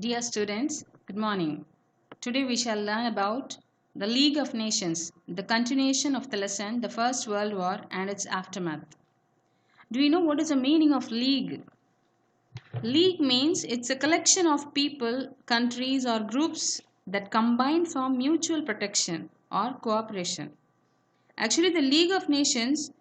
Dear students, good morning. Today we shall learn about the League of Nations, the continuation of the lesson, the First World War and its aftermath. Do you know what is the meaning of League? League means it's a collection of people, countries or groups that combine for mutual protection or cooperation. Actually, the League of Nations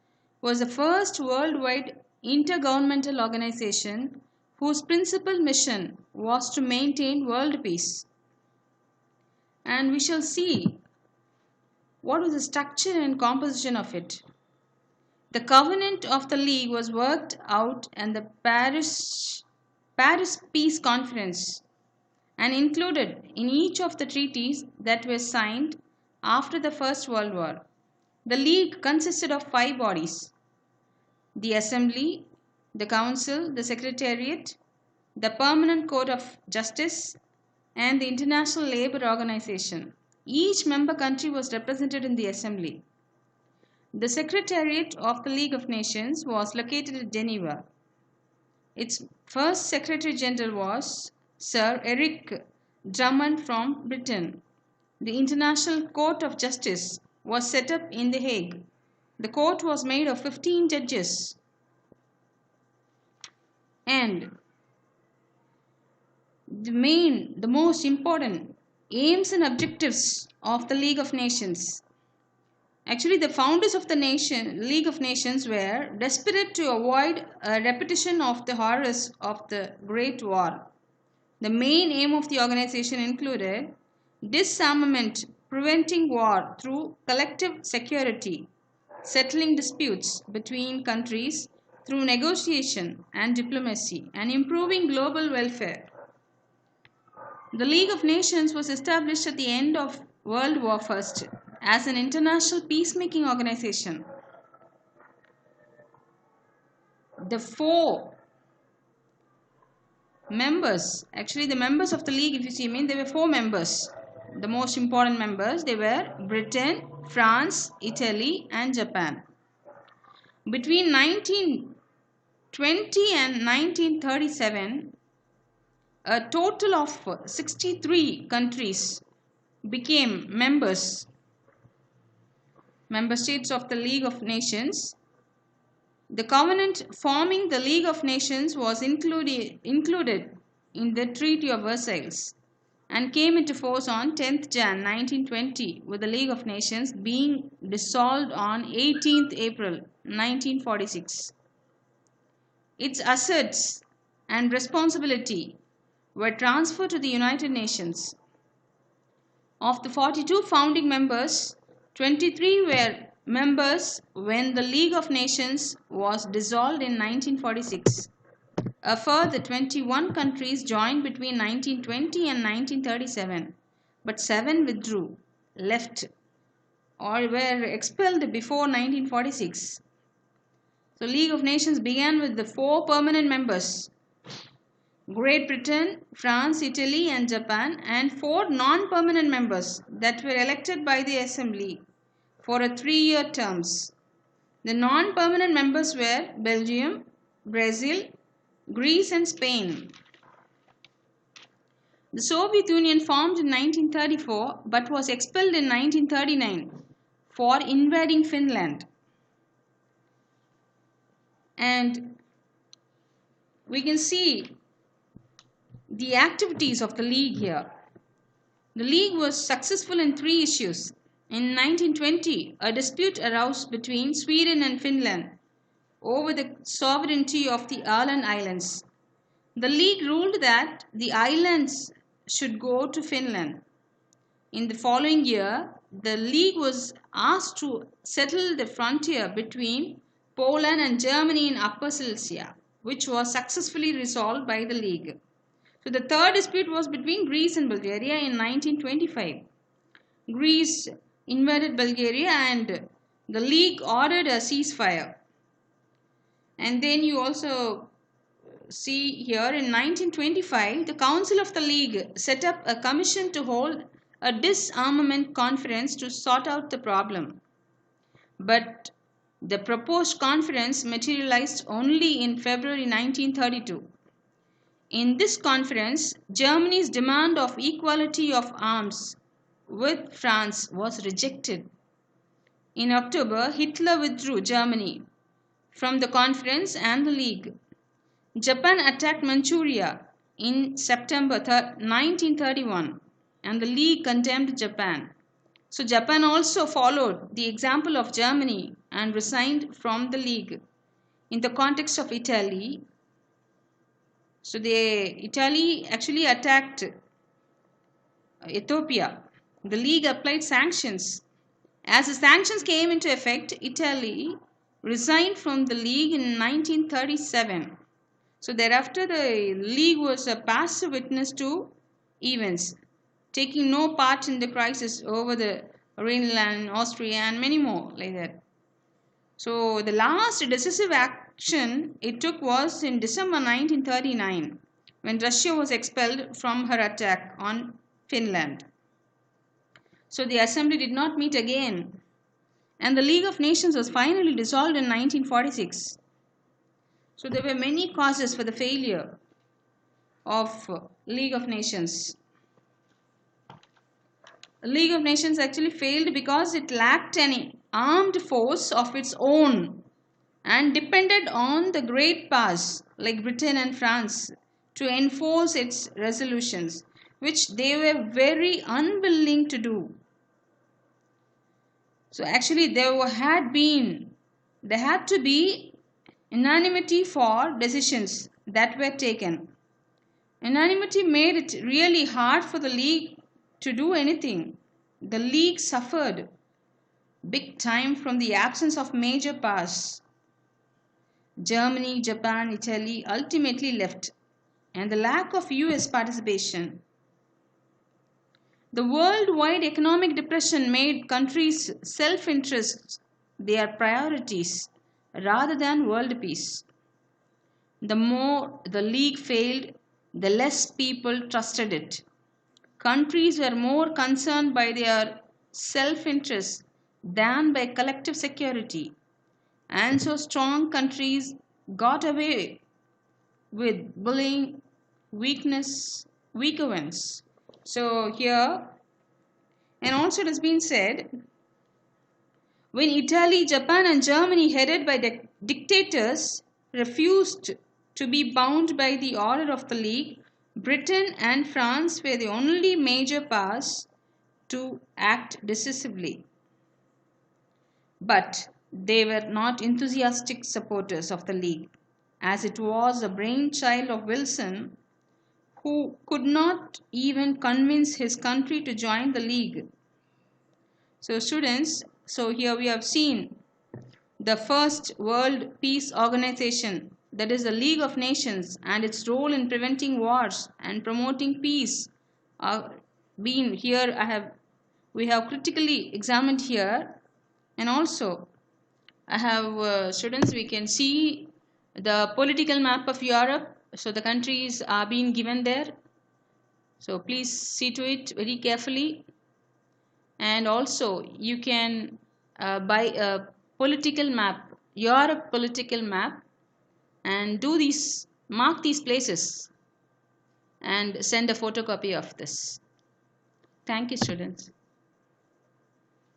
was the first worldwide intergovernmental organization whose principal mission was to maintain world peace. And we shall see what was the structure and composition of it. The covenant of the League was worked out in the Paris Peace Conference and included in each of the treaties that were signed after the First World War. The League consisted of 5 bodies: the Assembly, the Council, the Secretariat, the Permanent Court of Justice, and the International Labour Organization. Each member country was represented in the Assembly. The Secretariat of the League of Nations was located at Geneva. Its first Secretary General was Sir Eric Drummond from Britain. The International Court of Justice was set up in The Hague. The court was made of 15 judges. And the most important aims and objectives of the League of Nations. Actually, the founders of the League of Nations were desperate to avoid a repetition of the horrors of the Great War. The main aim of the organization included disarmament, preventing war through collective security, settling disputes between countries through negotiation and diplomacy, and improving global welfare. The League of Nations was established at the end of World War I as an international peacemaking organization. The 4 members, actually the members of the League, if you see, there were 4 members. The most important members, they were Britain, France, Italy and Japan. Between 1920 and 1937, a total of 63 countries became member states of the League of Nations. The covenant forming the League of Nations was included in the Treaty of Versailles and came into force on 10th Jan 1920, with the League of Nations being dissolved on 18th April 1946. Its assets and responsibility were transferred to the United Nations. Of the 42 founding members, 23 were members when the League of Nations was dissolved in 1946. A further 21 countries joined between 1920 and 1937, but 7 withdrew, left, or were expelled before 1946. So League of Nations began with the 4 permanent members: Great Britain, France, Italy and Japan, and 4 non-permanent members that were elected by the Assembly for a 3-year terms. The non-permanent members were Belgium, Brazil, Greece and Spain. The Soviet Union formed in 1934 but was expelled in 1939 for invading Finland. And we can see the activities of the League here. The League was successful in 3 issues. In 1920, a dispute arose between Sweden and Finland over the sovereignty of the Åland Islands. The League ruled that the islands should go to Finland. In the following year, the League was asked to settle the frontier between Poland and Germany in Upper Silesia, which was successfully resolved by the League. So the third dispute was between Greece and Bulgaria in 1925. Greece invaded Bulgaria and the League ordered a ceasefire. And then you also see here in 1925, the Council of the League set up a commission to hold a disarmament conference to sort out the problem. But the proposed conference materialized only in February 1932. In this conference, Germany's demand of equality of arms with France was rejected. In October, Hitler withdrew Germany from the conference and the League. Japan attacked Manchuria in September 1931, and the League condemned Japan. So Japan also followed the example of Germany and resigned from the League. In the context of Italy, so Italy actually attacked Ethiopia. The League applied sanctions. As the sanctions came into effect, Italy resigned from the League in 1937. So thereafter, the League was a passive witness to events, taking no part in the crisis over the Rhineland, Austria, and many more like that. So the last decisive action it took was in December 1939, when Russia was expelled from her attack on Finland. So the assembly did not meet again, and the League of Nations was finally dissolved in 1946. So there were many causes for the failure of League of Nations. The League of Nations actually failed because it lacked any armed force of its own and depended on the great powers like Britain and France to enforce its resolutions, which they were very unwilling to do. So actually there had to be unanimity for decisions that were taken. Unanimity made it really hard for the League to do anything. The League suffered big time from the absence of major powers. Germany, Japan, Italy ultimately left, and the lack of US participation. The worldwide economic depression made countries' self-interests their priorities rather than world peace. The more the League failed, the less people trusted it. Countries were more concerned by their self-interest than by collective security, and so strong countries got away with bullying weaker ones. So here, and also it has been said, when Italy, Japan and Germany, headed by dictators, refused to be bound by the order of the League, Britain and France were the only major powers to act decisively. But they were not enthusiastic supporters of the League, as it was a brainchild of Wilson, who could not even convince his country to join the League. So students, so here we have seen the first World Peace Organization, that is the League of Nations, and its role in preventing wars and promoting peace been here. We have critically examined here, and also I have students, we can see the political map of Europe. So the countries are being given there. So please see to it very carefully. And also you can buy a political map, Europe political map, and mark these places and send a photocopy of this. Thank you, students.